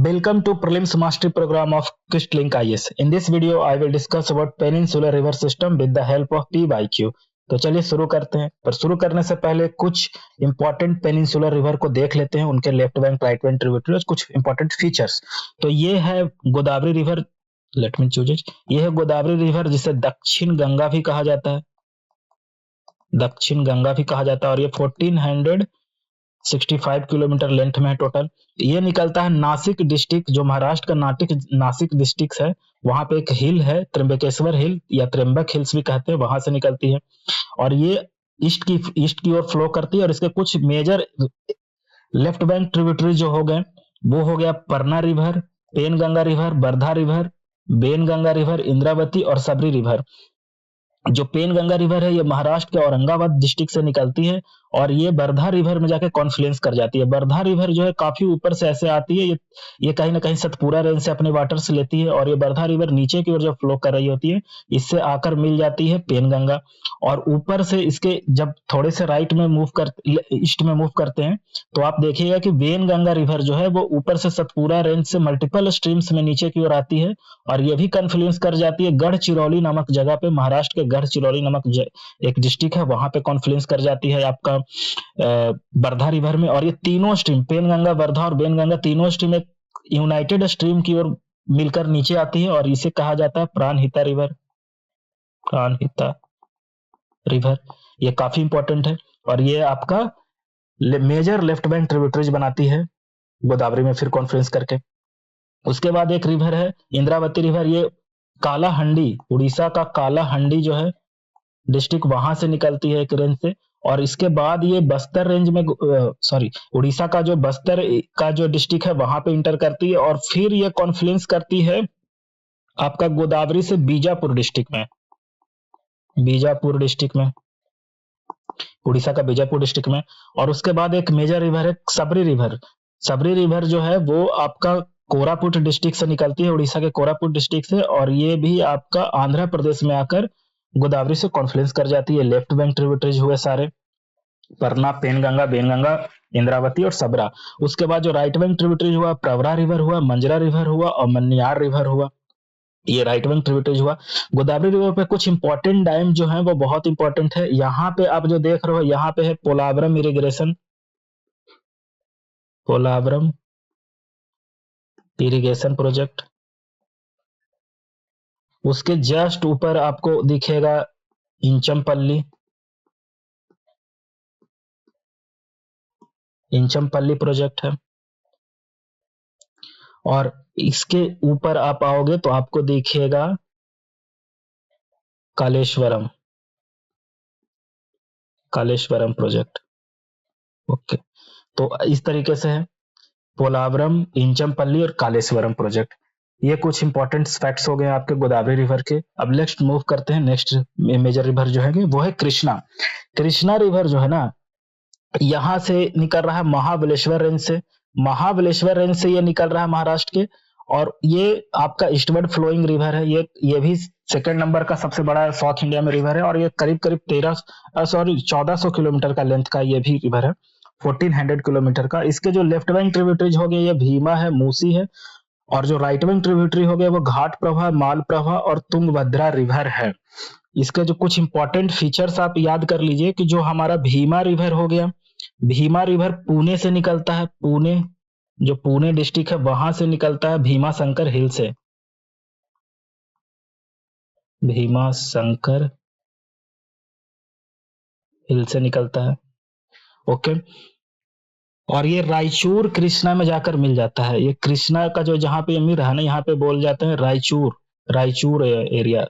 Welcome to Prelims Mastery Program of QuestLink IS. In this video, I will discuss about Peninsular River System with the help of PYQ. तो चलिए शुरू करते हैं। पर शुरू करने से पहले कुछ इंपॉर्टेंट पेनिनसुलर रिवर को देख लेते हैं, उनके left bank, right bank tributaries, कुछ इंपॉर्टेंट फीचर्स। तो ये है Godavari river, let me choose it. ये है गोदावरी रिवर, जिसे दक्षिण गंगा भी कहा जाता है, दक्षिण गंगा भी कहा जाता है। और ये 1465 किलोमीटर लेंथ में है टोटल। ये निकलता है नासिक डिस्ट्रिक्ट, जो महाराष्ट्र का नासिक डिस्ट्रिक्ट है, वहां पे एक हिल है त्र्यंबकेश्वर हिल या त्र्यंबक हिल्स भी कहते हैं, वहां से निकलती है। और ये ईस्ट की ओर फ्लो करती है। और इसके कुछ मेजर लेफ्ट बैंक ट्रिब्यूटरी जो हो गए, वो हो गया Purna river, Penganga river, Wardha river, Wainganga river, Indravati और सबरी रिवर। जो पेनगंगा रिवर है, ये महाराष्ट्र के औरंगाबाद डिस्ट्रिक्ट से निकलती है और ये वर्धा रिवर में जाके कॉन्फ्लुएंस कर जाती है। वर्धा रिवर जो है काफी ऊपर से ऐसे आती है, ये कहीं ना कहीं सतपुरा रेंज से अपने वाटर से लेती है। और ये वर्धा रिवर नीचे की ओर जब फ्लो कर रही होती है, इससे आकर मिल जाती है पेनगंगा। और ऊपर से इसके जब थोड़े से ईस्ट में मूव करते हैं, तो आप देखिएगा कि बेनगंगा रिवर जो है वो ऊपर से सतपुरा रेंज से मल्टीपल स्ट्रीम्स में नीचे की ओर आती है और ये भी कॉन्फ्लुएंस कर जाती है गढ़चिरौली नामक जगह पे। महाराष्ट्र के गढ़चिरौली नामक एक डिस्ट्रिक्ट है, वहां पे कॉन्फ्लुएंस कर जाती है आपका वर्धा रिवर में। और ये तीनों स्ट्रीम, पेनगंगा, वर्धा और बेनगंगा, तीनों स्ट्रीम एक यूनाइटेड स्ट्रीम की ओर मिलकर नीचे आती है और इसे कहा जाता है प्राणहिता रिवर। प्राणहिता रिवर ये काफी इंपॉर्टेंट है और ये आपका मेजर लेफ्ट बैंक ट्रिब्यूटरीज बनाती है गोदावरी में फिर कॉन्फ्लुएंस करके। उसके बाद एक रिवर है इंद्रावती रिवर। ये कालाहंडी, उड़ीसा का कालाहंडी जो है डिस्ट्रिक्ट, वहां से निकलती है एक रेंज से। और इसके बाद ये बस्तर रेंज में उड़ीसा का जो बस्तर का जो डिस्ट्रिक्ट है, वहां पे इंटर करती है और फिर ये कॉन्फ्लुएंस करती है आपका गोदावरी से बीजापुर डिस्ट्रिक्ट में, बीजापुर डिस्ट्रिक्ट में, उड़ीसा का बीजापुर डिस्ट्रिक्ट में। और उसके बाद एक मेजर रिवर है सबरी रिवर। सबरी रिवर जो है वो आपका कोरापुट डिस्ट्रिक्ट से निकलती है, उड़ीसा के कोरापुट डिस्ट्रिक्ट से। और ये भी आपका आंध्र प्रदेश में आकर गोदावरी से कॉन्फ्लुएंस कर जाती है। लेफ्ट बैंक ट्रिब्यूटरीज हुए सारे, परना, पेनगंगा, बेनगंगा, इंद्रावती और सबरा। उसके बाद जो राइट बैंक ट्रिब्यूटरीज हुआ, प्रवरा रिवर हुआ, मंजरा रिवर हुआ और मन्यार रिवर हुआ, ये राइट बैंक ट्रिब्यूटरीज हुआ। गोदावरी रिवर पे कुछ इंपॉर्टेंट डैम जो है वो बहुत इंपॉर्टेंट है। यहाँ पे आप जो देख रहे हो, यहाँ पे है Polavaram irrigation, Polavaram irrigation project. उसके जस्ट ऊपर आपको दिखेगा इंचमपल्ली, इंचमपल्ली प्रोजेक्ट है। और इसके ऊपर आप आओगे तो आपको दिखेगा कालेश्वरम, कालेश्वरम प्रोजेक्ट। ओके, तो इस तरीके से है पोलावरम, इंचमपल्ली और कालेश्वरम प्रोजेक्ट। ये कुछ इंपॉर्टेंट फैक्ट्स हो गए आपके गोदावरी रिवर के। अब नेक्स्ट मूव करते हैं, नेक्स्ट मेजर रिवर जो है वो है कृष्णा। कृष्णा रिवर जो है ना, यहां से निकल रहा है महाबलेश्वर रेंज से, महाबलेश्वर रेंज से ये निकल रहा है महाराष्ट्र के। और ये आपका ईस्टवर्ड फ्लोइंग रिवर है। ये भी सेकंड नंबर का सबसे बड़ा साउथ इंडिया में रिवर है और ये करीब 1400 किलोमीटर का लेंथ का ये भी रिवर है, 1400 किलोमीटर का। इसके जो लेफ्ट बैंक ट्रिब्यूटरीज हो गए, ये भीमा है, मूसी है। और जो राइट बैंक ट्रिब्यूटरी हो गया वो घाट प्रभा, माल प्रभा और तुंगभद्रा रिवर है। इसके जो कुछ इंपॉर्टेंट फीचर्स आप याद कर लीजिए कि जो हमारा भीमा रिवर हो गया, भीमा रिवर पुणे से निकलता है, पुणे, जो पुणे डिस्ट्रिक्ट है वहां से निकलता है, भीमा शंकर हिल से, भीमा शंकर हिल से निकलता है। ओके, और ये रायचूर कृष्णा में जाकर मिल जाता है। ये कृष्णा का जो जहां पे मिल रहा है ना, यहाँ पे बोल जाते हैं रायचूर, रायचूर एरिया,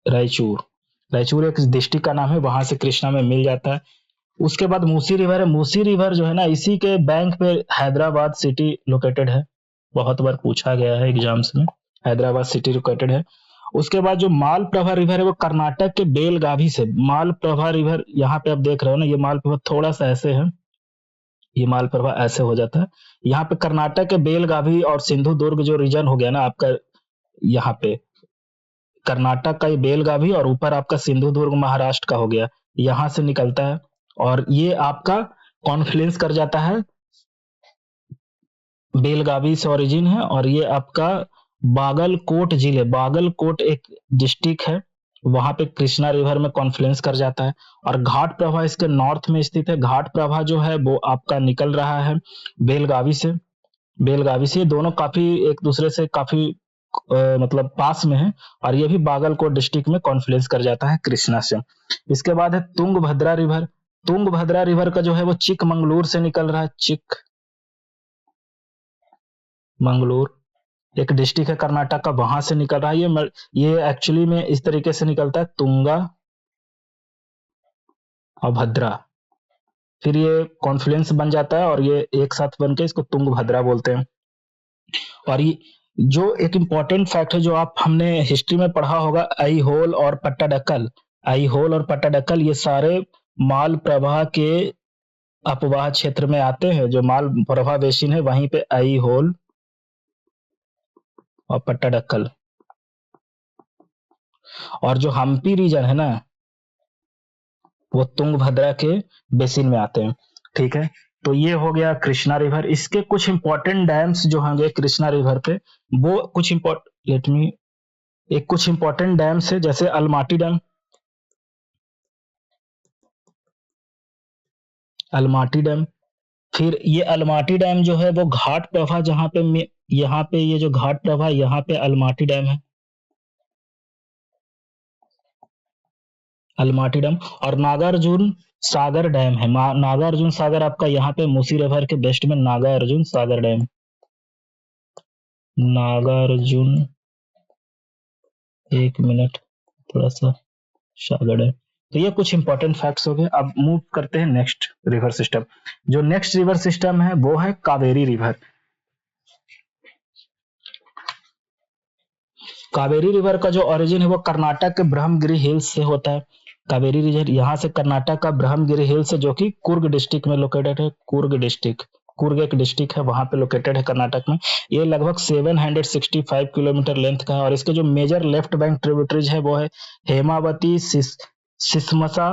रायचूर एक डिस्ट्रिक्ट का नाम है, वहां से कृष्णा में मिल जाता है। उसके बाद मूसी रिवर है। मूसी रिवर जो है ना, इसी के बैंक पे हैदराबाद सिटी लोकेटेड है, बहुत बार पूछा गया है एग्जाम्स में, हैदराबाद सिटी लोकेटेड है। उसके बाद जो मालप्रभा रिवर है वो कर्नाटक के बेलगावी से, मालप्रभा रिवर यहाँ पे आप देख रहे हो ना, ये मालप्रभा थोड़ा सा ऐसे है, ये मालप्रभा ऐसे हो जाता है। यहाँ पे कर्नाटक के बेलगावी और सिंधुदुर्ग जो रीजन हो गया ना आपका, यहाँ पे कर्नाटक का ये बेलगावी और ऊपर आपका सिंधुदुर्ग महाराष्ट्र का हो गया, यहाँ से निकलता है। और ये आपका कॉन्फ्लुएंस कर जाता है, बेलगावी से ओरिजिन है, और ये आपका बागलकोट जिले, बागलकोट एक डिस्ट्रिक्ट है, वहां पे कृष्णा रिवर में कॉन्फ्लुएंस कर जाता है। और घाट प्रवाह इसके नॉर्थ में स्थित है। घाट प्रवाह जो है वो आपका निकल रहा है बेलगावी से, बेलगावी से। दोनों काफी एक दूसरे से काफी मतलब पास में है, और ये भी बागलकोट डिस्ट्रिक्ट में कॉन्फ्लुएंस कर जाता है कृष्णा से। इसके बाद है तुंगभद्रा रिवर। तुंगभद्रा रिवर का जो है वो चिकमंगलूर से निकल रहा है, चिकमंगलूर एक डिस्ट्रिक्ट है कर्नाटक का, वहां से निकल रहा है। ये एक्चुअली में इस तरीके से निकलता है, तुंगा और भद्रा, फिर ये कॉन्फ्लुएंस बन जाता है और ये एक साथ बन के इसको तुंगभद्रा बोलते हैं। और ये जो एक इम्पॉर्टेंट फैक्ट है जो आप हमने हिस्ट्री में पढ़ा होगा, ऐहोल और पट्टाडकल, ऐहोल और पट्टाडकल ये सारे माल प्रवाह के अपवाह क्षेत्र में आते हैं। जो माल प्रवाह बेसिन है वहीं पे ऐहोल और पट्टाडकल, और जो हम्पी रीजन है ना वो तुंगभद्रा के बेसिन में आते हैं। ठीक है, तो ये हो गया कृष्णा रिवर। इसके कुछ इंपॉर्टेंट डैम्स जो होंगे कृष्णा रिवर पे, वो कुछ कुछ इंपॉर्टेंट डैम्स है, जैसे अलमाटी डैम, अलमाटी डैम। फिर ये अलमाटी डैम जो है वो घाट प्रवाह, जहां पे यहाँ पे ये जो घाट प्रवाह, यहाँ पे अलमाटी डैम है, अलमाटी डैम। और नागार्जुन सागर डैम है, नागार्जुन सागर आपका यहाँ पे मूसी रिवर के बेस्ट में नागार्जुन सागर डैम, नागार्जुन, एक मिनट थोड़ा सा, सागर डैम। तो ये कुछ इंपॉर्टेंट फैक्ट्स हो गए। अब मूव करते हैं नेक्स्ट रिवर सिस्टम। जो नेक्स्ट रिवर सिस्टम है वो है कावेरी रिवर। कावेरी रिवर का जो ओरिजिन है वो कर्नाटक के ब्रह्मगिरी हिल्स से होता है। कावेरी रिवर यहाँ से कर्नाटक का ब्रह्मगिरी हिल्स है, जो कि कुर्ग डिस्ट्रिक्ट में लोकेटेड है। कुर्ग डिस्ट्रिक्ट, कुर्ग एक डिस्ट्रिक्ट है, वहां पे लोकेटेड है कर्नाटक में। ये लगभग 765 किलोमीटर लेंथ का है। और इसके जो मेजर लेफ्ट बैंक ट्रिब्यूटरीज है वो है हेमावती, सिसमसा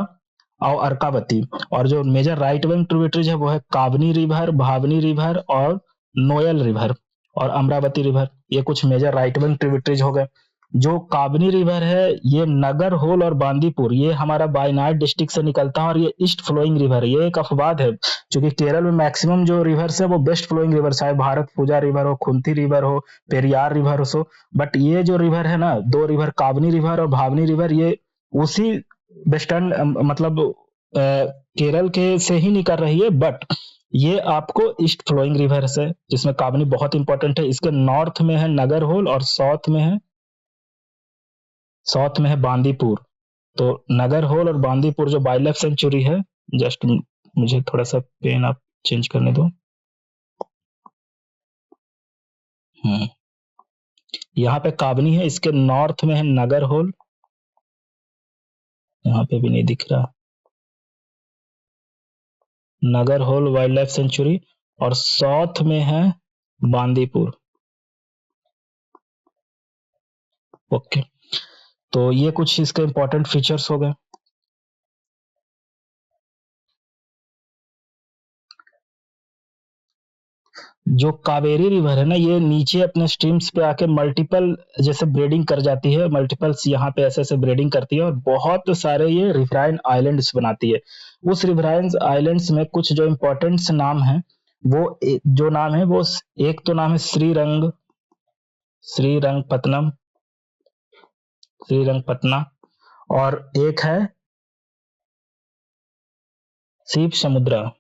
और अर्कावती। और जो मेजर राइट बैंक ट्रिब्यूटरीज है वो है कावनी रिवर, भावनी रिवर और नोयल रिवर और अमरावती रिवर। ये कुछ मेजर राइट बैंक ट्रिब्यूटरीज हो गए। जो काबनी रिवर है ये नगर होल और बांदीपुर, ये हमारा वायनाड डिस्ट्रिक्ट से निकलता है, और ये ईस्ट फ्लोइंग रिवर है। ये एक अफवाद है, क्योंकि केरल में मैक्सिमम जो रिवर्स है वो वेस्ट फ्लोइंग रिवर, चाहे भारत पूजा रिवर हो, खुंती रिवर हो, पेरियार रिवर हो, बट ये जो रिवर है ना, दो रिवर काबनी रिवर और भावनी रिवर, ये उसी वेस्टर्न मतलब केरल के से ही निकल रही है। बट ये आपको ईस्ट फ्लोइंग रिवर है, जिसमें काबनी बहुत इंपॉर्टेंट है। इसके नॉर्थ में है नगर होल और साउथ में है बांदीपुर। तो नगर होल और बांदीपुर जो वाइल्ड लाइफ सेंचुरी है, जस्ट मुझे थोड़ा सा पेन आप चेंज करने दो। यहाँ पे काबनी है, इसके नॉर्थ में है नगर होल, यहाँ पे भी नहीं दिख रहा, नगर होल वाइल्ड लाइफ सेंचुरी, और साउथ में है बांदीपुर। ओके, तो ये कुछ इसके इंपॉर्टेंट फीचर्स हो गए। जो कावेरी रिवर है ना, ये नीचे अपने स्ट्रीम्स पे आके मल्टीपल जैसे ब्रीडिंग कर जाती है, मल्टीपल्स यहाँ पे ऐसे ऐसे ब्रीडिंग करती है, और बहुत सारे ये रिवराइन आइलैंड्स बनाती है। उस रिवराइन आइलैंड्स में कुछ जो इम्पोर्टेंट नाम है, वो जो नाम है वो, एक तो नाम है श्रीरंगपत्तनम, श्रीरंगपटना, और एक है शिव समुद्रा,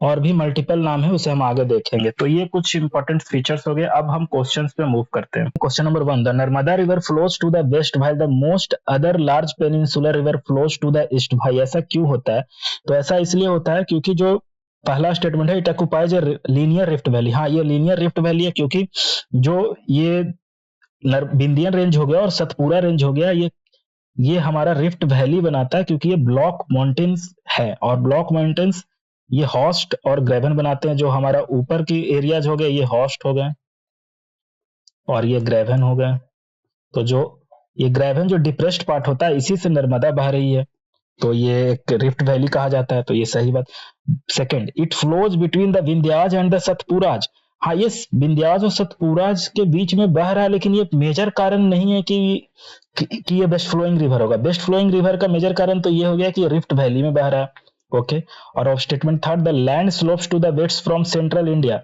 और भी मल्टीपल नाम है, उसे हम आगे देखेंगे। तो ये कुछ इंपॉर्टेंट फीचर्स हो गए। अब हम क्वेश्चंस पे मूव करते हैं। Question number 1, the Narmada river flows to the west while the most other large peninsular river flows to the east. भाई ऐसा क्यों होता है? तो ऐसा इसलिए होता है क्योंकि जो पहला स्टेटमेंट है, it occupies a linear rift valley. हाँ, ये लीनियर रिफ्ट वैली है, क्योंकि जो ये विंध्यन रेंज हो गया और सतपुरा रेंज हो गया, ये हमारा रिफ्ट वैली बनाता है, क्योंकि ये ब्लॉक माउंटेन्स है, और ब्लॉक माउंटेन्स ये हॉस्ट और ग्रेवन बनाते हैं। जो हमारा ऊपर की एरियाज हो गए ये हॉस्ट हो गए और ये ग्रेवन हो गए। तो जो ये ग्रेवन जो डिप्रेस्ड पार्ट होता है इसी से नर्मदा बह रही है, तो ये एक रिफ्ट वैली कहा जाता है, तो ये सही बात। Second, it flows between the Vindhyas and the Satpuras. हाँ, ये विंध्याज और सतपुराज के बीच में बह रहा है, लेकिन ये मेजर कारण नहीं है कि ये बेस्ट फ्लोइंग रिवर होगा। बेस्ट फ्लोइंग रिवर का मेजर कारण तो ये हो गया कि ये रिफ्ट वैली में बह रहा है। ओके, और of statement third, the land slopes to the west from central India.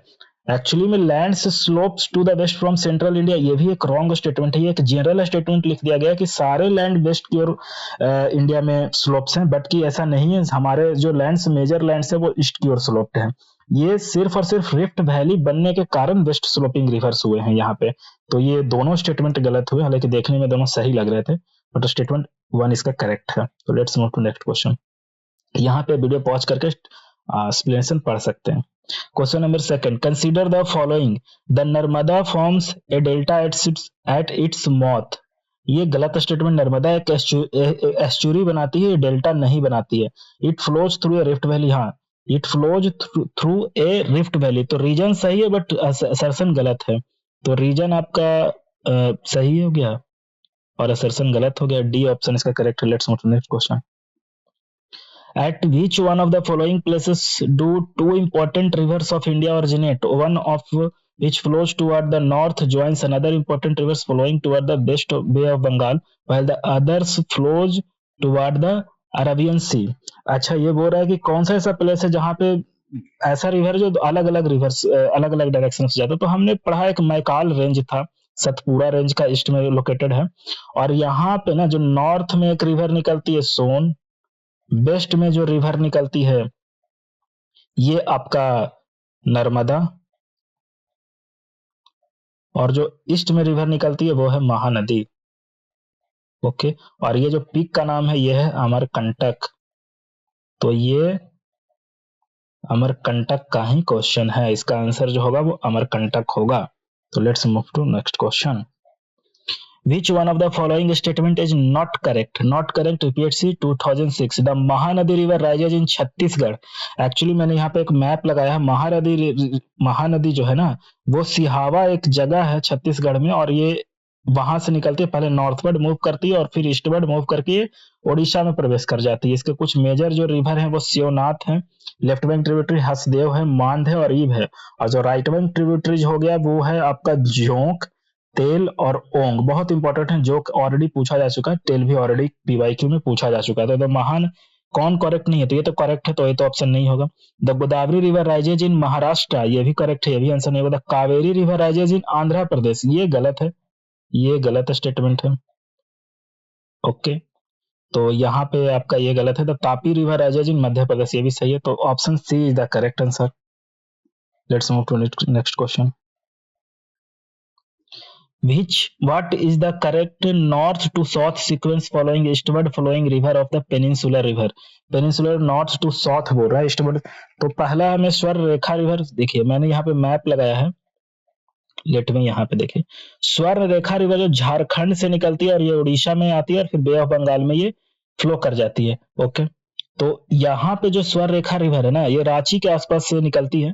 Actually में land slopes to the west from central India, ये भी एक रॉन्ग स्टेटमेंट है। ये एक जनरल स्टेटमेंट लिख दिया गया कि सारे लैंड वेस्ट की ओर इंडिया में स्लोप्स हैं, बट कि ऐसा नहीं है। हमारे जो लैंड्स, मेजर लैंड्स है वो ईस्ट की ओर स्लोप्ड है। ये सिर्फ और सिर्फ रिफ्ट वैली बनने के कारण वेस्ट स्लोपिंग रिवर्स हुए हैं यहाँ पे। तो ये दोनों स्टेटमेंट गलत हुए, हालांकि देखने में दोनों सही लग रहे थे, बट स्टेटमेंट 1 इसका करेक्ट है। तो let's move to next question. यहाँ पे वीडियो पॉज करके एक्सप्लेनेशन पढ़ सकते हैं। Question number second, consider the following, the Narmada forms a delta at its mouth. ये गलत स्टेटमेंट। नर्मदा एक एस्चुरी बनाती है, डेल्टा नहीं बनाती है। It flows through a rift valley, हाँ it flows through a rift valley, तो रीजन सही है बट असर्शन गलत है। तो रीजन आपका सही हो गया और असर्शन गलत हो गया। डी ऑप्शन इसका करेक्ट है। Let's move to next question. At which one of the following places do two important rivers of India originate? One of which flows toward the north joins another important rivers flowing toward the west Bay of Bengal, while the others flows toward the Arabian Sea. अच्छा, ये बोल रहा है कि कौन सा ऐसा place है जहाँ पे ऐसा रिवर जो अलग अलग रिवर्स अलग अलग डायरेक्शन से जाता है। तो हमने पढ़ा एक मैकाल रेंज था, सतपुरा रेंज का ईस्ट में लोकेटेड है, और यहाँ पे ना जो नॉर्थ में एक रिवर निकलती है सोन, वेस्ट में जो रिवर निकलती है ये आपका नर्मदा, और जो ईस्ट में रिवर निकलती है वो है महानदी। ओके, और ये जो पीक का नाम है ये है अमरकंटक। तो ये अमरकंटक का ही क्वेश्चन है, इसका आंसर जो होगा वो अमरकंटक होगा। तो let's move to next question. Which one of the following statement is not correct? Not correct, PHC 2006. The Mahanadi river rises in Chhattisgarh. Actually मैंने यहाँ पे एक मैप लगाया है। महानदी जो है ना वो सिहावा एक जगह है छत्तीसगढ़ में, और ये वहां से निकलती है, पहले नॉर्थवर्ड मूव करती है और फिर ईस्टवर्ड मूव करके ओडिशा में प्रवेश कर जाती है। इसके कुछ मेजर जो रिवर हैं वो शिवनाथ है, लेफ्ट बैंक ट्रिब्यूटरी हसदेव है, मांध है और ईब है, और जो राइट बैंक ट्रिब्यूटरीज हो गया वो है आपका जोंक, तेल और ओंग। बहुत इंपॉर्टेंट है, जो ऑलरेडी पूछा जा चुका है, तेल भी ऑलरेडी पीवाईक्यू में पूछा जा चुका है। तो महान कौन करेक्ट नहीं है? तो ये तो करेक्ट है, तो ये तो ऑप्शन नहीं होगा। The Godavari river rises in Maharashtra, ये भी करेक्ट है, ये भी आंसर नहीं होगा। The Kaveri river rises in Andhra Pradesh, ये गलत है, ये गलत स्टेटमेंट है। ओके, तो यहाँ पे आपका ये गलत है। The Tapi river rises in Madhya Pradesh, ये भी सही है। तो option C is the correct answer. Let's move to next question. What is the correct north to south sequence following eastward flowing river of the peninsular river? Peninsular north to south बोल रहा है, eastward। तो पहला हमें स्वर रेखा river, देखिए मैंने यहाँ पे मैप लगाया है, लेट में यहाँ पे देखिए स्वर्ण रेखा रिवर जो झारखंड से निकलती है और ये उड़ीसा में आती है और फिर बे ऑफ बंगाल में ये फ्लो कर जाती है। ओके, तो यहाँ पे जो स्वर्ण रेखा रिवर है ना ये रांची के आसपास से निकलती है,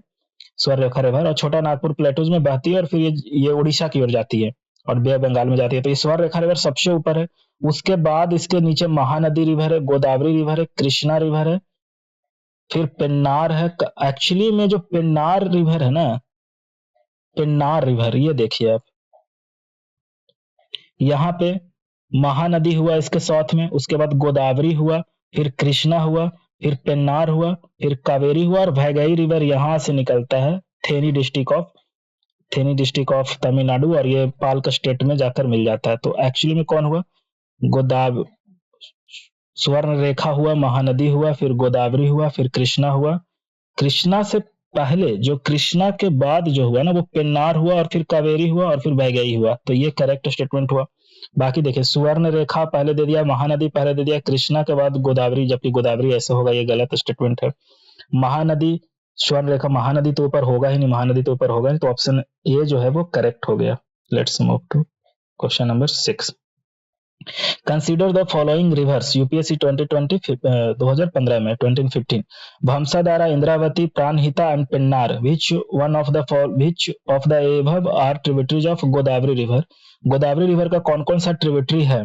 स्वर्ण रेखा रिवर, और छोटा नागपुर प्लेटूज में बहती है और फिर ये उड़ीसा की ओर जाती है और बे ऑफ बंगाल में जाती है। तो ये स्वर्ण रेखा रिवर सबसे ऊपर है, उसके बाद इसके नीचे महानदी रिवर है, गोदावरी रिवर है, कृष्णा रिवर है, फिर पेन्नार है। एक्चुअली में जो पेन्नार रिवर है ना, पेन्नार रिवर, ये देखिए आप, यहाँ पे महानदी हुआ इसके साथ में, उसके बाद गोदावरी हुआ, फिर कृष्णा हुआ, फिर पेन्नार हुआ, फिर कावेरी हुआ, और वैगई रिवर यहाँ से निकलता है थेनी डिस्ट्रिक्ट ऑफ तमिलनाडु, और ये पालक स्टेट में जाकर मिल जाता है। तो एक्चुअली में कौन हुआ? स्वर्ण रेखा हुआ, महानदी हुआ, फिर गोदावरी हुआ, फिर कृष्णा हुआ। कृष्णा से पहले जो कृष्णा के बाद जो हुआ ना वो पेन्नार हुआ, और फिर कावेरी हुआ, और फिर वैगई हुआ। तो ये करेक्ट स्टेटमेंट हुआ। बाकी देखिए स्वर्ण रेखा पहले दे दिया, महानदी पहले दे दिया, कृष्णा के बाद गोदावरी, जबकि गोदावरी ऐसे होगा, ये गलत स्टेटमेंट है। महानदी, स्वर्ण रेखा, महानदी तो ऊपर होगा ही नहीं, महानदी तो ऊपर होगा नहीं, तो ऑप्शन ए जो है वो करेक्ट हो गया। Let's move to question number 6। Consider the following rivers UPSC 2015 में 2015 Bansadhara, Indravati, Pranhita and Penner which of the above are tributaries of Godavari river. Godavari river का कौन कौन सा ट्रिब्यूटरी है?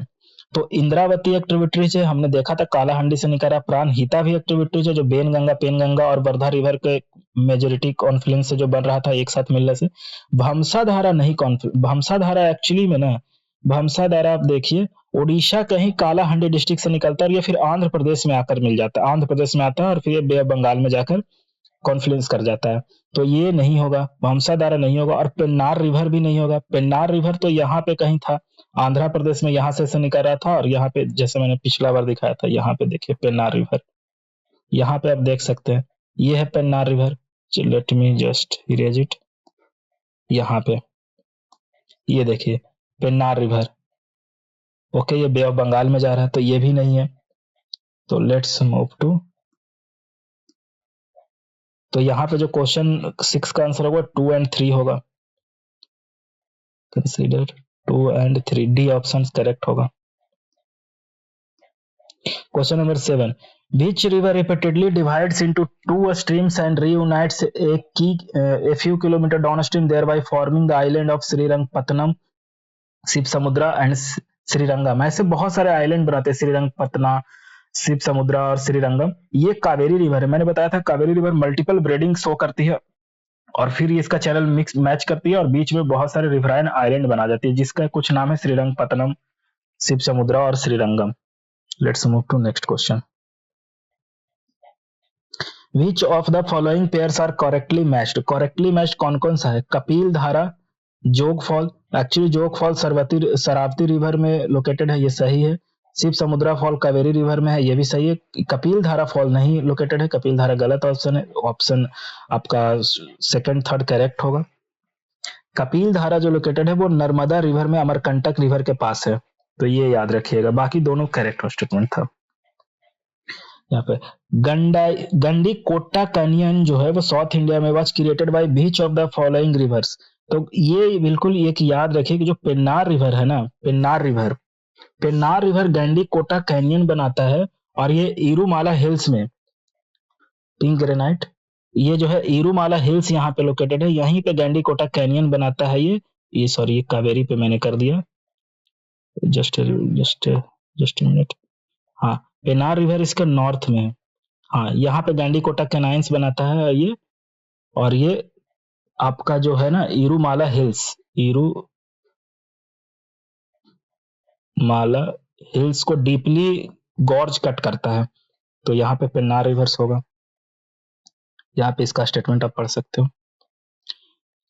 तो इंद्रावती एक ट्रिब्यूटरीज है, हमने देखा था कालाहंडी से निकला। प्राणहिता भी एक ट्रिब्यूटरीज है जो बेनगंगा, पेनगंगा और वर्धा रिवर के मेजोरिटी कॉन्फ्लुएंस से जो बन रहा था एक साथ मिलने से। भंसाधारा नहीं, भंसाधारा एक्चुअली में ना, भंसाधारा आप देखिए उड़ीसा कहीं कालाहंडी डिस्ट्रिक्ट से निकलता है और ये फिर आंध्र प्रदेश में आकर मिल जाता है, आंध्र प्रदेश में आता है और फिर ये बे ऑफ बंगाल में जाकर कॉन्फ्लुएंस कर जाता है। तो ये नहीं होगा, वंशाधारा नहीं होगा, और पेन्नार रिवर भी नहीं होगा। पेन्नार रिवर तो यहाँ पे कहीं था, आंध्र प्रदेश में यहाँ से निकल रहा था, और यहाँ पे जैसे मैंने पिछला बार दिखाया था, यहाँ पे देखिए पेन्नार रिवर, यहाँ पे आप देख सकते हैं ये है Pennar river. Let me just erase it. यहाँ पे ये देखिए पेन्नार रिवर, ओके, ये बे ऑफ बंगाल में जा रहा है, तो ये भी नहीं है। तो लेट्स मूव टू, तो यहाँ पे जो क्वेश्चन 6 का आंसर होगा 2 और 3 होगा। कंसीडर 2 और 3, डी ऑप्शन करेक्ट होगा। Question number 7, which river repeatedly divides into two streams and reunites a few kilometers downstream, thereby forming the island of Srirangpatnam, Shiva Samudra and Srirangam. ऐसे बहुत सारे आइलैंड बनाते हैं, श्रीरंगपटना, शिव समुद्रा और श्रीरंगम। ये कावेरी रिवर है, मैंने बताया था Kaveri river multiple breeding show करती है और फिर ये इसका चैनल मिक्स मैच करती है और बीच में बहुत सारे रिवराइन आइलैंड बना जाती है, जिसका कुछ नाम है श्रीरंगपट्टनम, शिव समुद्रा और Srirangam. Let's move to next question. Which of the following pairs are correctly matched? Correctly matched कौन कौन सा है? Kapil Dhara, Jog fall, actually Jog fall Sharavati river में लोकेटेड है, ये सही है। शिव समुद्रा फॉल कावेरी रिवर में है, ये भी सही है। कपिल धारा फॉल नहीं लोकेटेड है, कपिल धारा गलत ऑप्शन है, ऑप्शन आपका सेकंड थर्ड करेक्ट होगा। कपिल धारा जो लोकेटेड है वो नर्मदा रिवर में अमरकंटक रिवर के पास है, तो ये याद रखिएगा, बाकी दोनों करेक्ट स्टेटमेंट था। यहाँ पे गंडीकोट्टा कैनियन जो है वो साउथ इंडिया में was created by beach of the following reverse. तो ये बिल्कुल एक याद रखिए कि जो पेन्नार रिवर है ना, पेन्नार रिवर गंडीकोट्टा कैनियन बनाता है, और ये इरुमाला हिल्स में, पिंक ग्रेनाइट, ये जो है इरुमाला हिल्स यहाँ पे लोकेटेड है, यहीं पे गंडीकोट्टा कैनियन बनाता है। ये सॉरी, ये कावेरी पे मैंने कर दिया, जस्ट मिनट। हाँ, पेन्नार रिवर इसके नॉर्थ में है। हाँ, यहाँ पे गंडीकोट्टा कैनाइंस बनाता है ये, और ये आपका जो है ना इरुमाला हिल्स को डीपली गॉर्ज कट करता है, तो यहाँ पे पेन्नार रिवर्स होगा। यहाँ पे इसका स्टेटमेंट आप पढ़ सकते हो।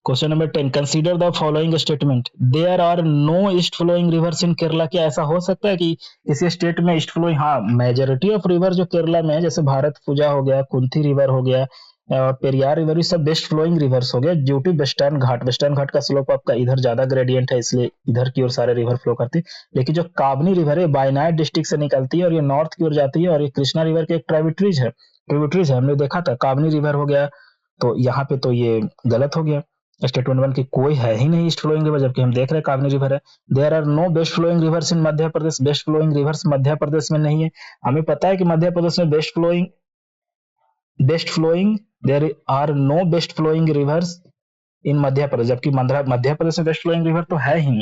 Question number 10, consider the following statement, there are no east flowing rivers in Kerala. क्या ऐसा हो सकता है कि किसी स्टेट में ईस्ट फ्लोइंग, हाँ, मेजोरिटी ऑफ रिवर जो केरला में है, जैसे भारत पूजा हो गया, कुंथी रिवर हो गया और पेरियार रिवर, ये सब वेस्ट फ्लोइंग रिवर्स हो गया ड्यू टू वेस्टर्न घाट का स्लोप आपका इधर ज्यादा ग्रेडियंट है, इसलिए इधर की ओर सारे रिवर फ्लो करती है। लेकिन जो काबनी रिवर है वायनाड डिस्ट्रिक्ट से निकलती है और ये नॉर्थ की ओर जाती है, और ये कृष्णा रिवर के एक ट्रिब्यूटरीज है, हमने देखा था काबनी रिवर हो गया, तो यहाँ पे तो ये गलत हो गया। स्टेटमेंट 1 की कोई है ही नहीं ईस्ट फ्लोइंग रिवर, जबकि हम देख रहे हैं काबनी रिवर है। There are no west flowing rivers in Madhya Pradesh, west flowing rivers Madhya Pradesh में नहीं है। हमें पता है कि मध्य प्रदेश में west flowing there are no west flowing rivers in Madhya Pradesh, जबकि मध्य प्रदेश में वेस्ट फ्लोइंग रिवर तो है ही।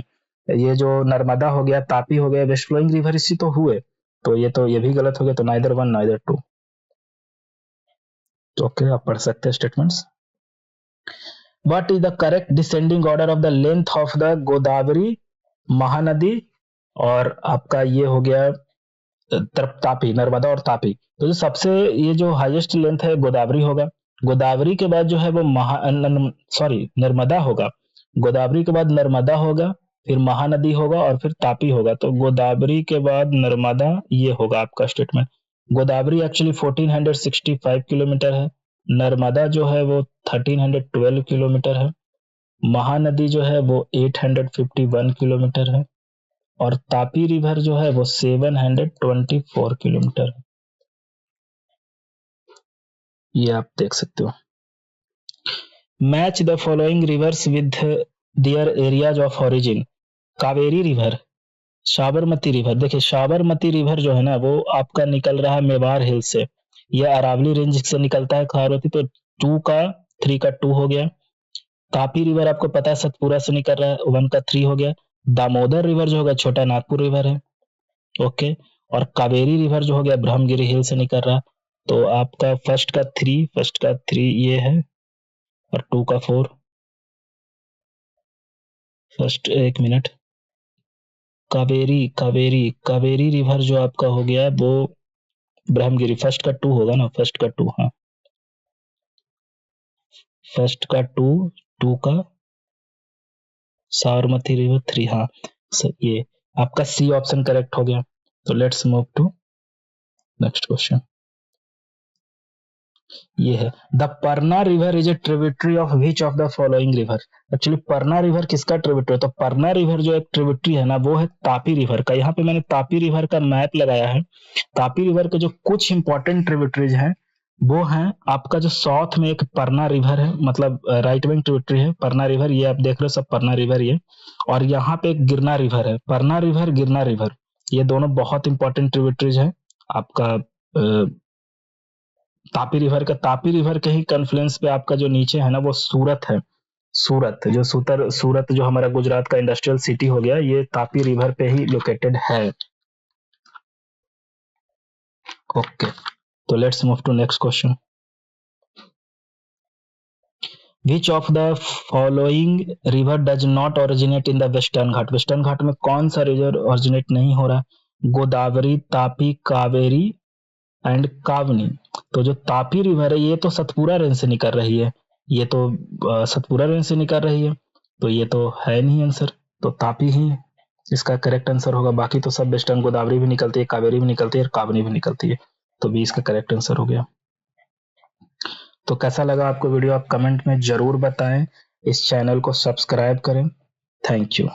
ये जो नर्मदा हो गया, तापी हो गया, वेस्ट फ्लोइंग रिवर इसी तो हुए, तो ये भी गलत हो गया, तो नाइदर 1 नाइदर 2। ओके, आप पढ़ सकते हैं statements. What is the correct descending order of the length of the Godavari, Mahanadi और आपका ये हो गया तापी, नर्मदा और तापी। तो जो सबसे ये जो हाईएस्ट लेंथ है गोदावरी होगा, गोदावरी के बाद जो है वो नर्मदा होगा, गोदावरी के बाद नर्मदा होगा, फिर महानदी होगा और फिर तापी होगा। तो गोदावरी के बाद नर्मदा, ये होगा आपका स्टेटमेंट। गोदावरी एक्चुअली 1465 किलोमीटर है, नर्मदा जो है वो 1312 किलोमीटर है, महानदी जो है वो 851 किलोमीटर है, और तापी रिवर जो है वो 724 किलोमीटर है। ये आप देख सकते हो। Match the following reverse with their areas of origin. Kaveri river Sabarmati river, देखिए साबरमती रिवर जो है ना वो आपका निकल रहा है मेवाड़ हिल से, यह अरावली रेंज से निकलता है खारवती, तो 3 का 2 हो गया। तापी रिवर आपको पता है सतपुरा से निकल रहा है, 1 का 3 हो गया। दामोदर रिवर जो होगा छोटा नागपुर रिवर है, ओके। और कावेरी रिवर जो हो गया ब्रह्मगिरी हिल से निकल रहा है, तो आपका फर्स्ट का 3 ये है और 2 का 4। फर्स्ट, एक मिनट, कावेरी रिवर जो आपका हो गया वो ब्रह्मगिरी, फर्स्ट का 2 होगा ना, फर्स्ट का 2, हाँ फर्स्ट का 2, 2 का साबरमती रिवर 3, हाँ ये आपका सी ऑप्शन करेक्ट हो गया। तो let's move to next question. ये है, the Purna river is a tributary of which of the following river. Actually Purna river किसका ट्रिब्यूटरी है, तो परना रिवर जो एक ट्रिब्यूटरी है ना वो है तापी रिवर का। यहाँ पे मैंने तापी रिवर का मैप लगाया है। तापी रिवर के जो कुछ इंपॉर्टेंट ट्रिब्यूटरीज हैं वो हैं आपका जो साउथ में एक परना रिवर है, मतलब राइट विंग ट्रिब्यूटरी है परना रिवर, ये आप देख रहे हो सब परना रिवर ये। और यहाँ पे एक गिरना रिवर है, परना रिवर गिरना रिवर, ये दोनों बहुत इंपॉर्टेंट ट्रिब्यूटरीज है आपका तापी रिवर के ही कन्फ्लुएंस पे आपका जो नीचे है ना वो सूरत है। सूरत जो हमारा गुजरात का इंडस्ट्रियल सिटी हो गया, ये तापी रिवर पे ही लोकेटेड है। ओके, तो let's move to next question. Which of the following river does not originate in the western Ghat. Western Ghat में कौन सा रिवर ओरिजिनेट नहीं हो रहा, गोदावरी, तापी, कावेरी एंड कावनी। तो जो तापी रिवर है ये तो सतपुरा रेंज से निकल रही है, ये तो सतपुरा रेंज से निकल रही है, तो ये तो है नहीं आंसर, तो तापी ही इसका करेक्ट आंसर होगा। बाकी तो सब वेस्टर्न, गोदावरी भी निकलती है, कावेरी भी निकलती है और कावनी भी निकलती है, तो भी इसका करेक्ट आंसर हो गया। तो कैसा लगा आपको वीडियो, आप कमेंट में जरूर बताएं, इस चैनल को सब्सक्राइब करें। Thank you.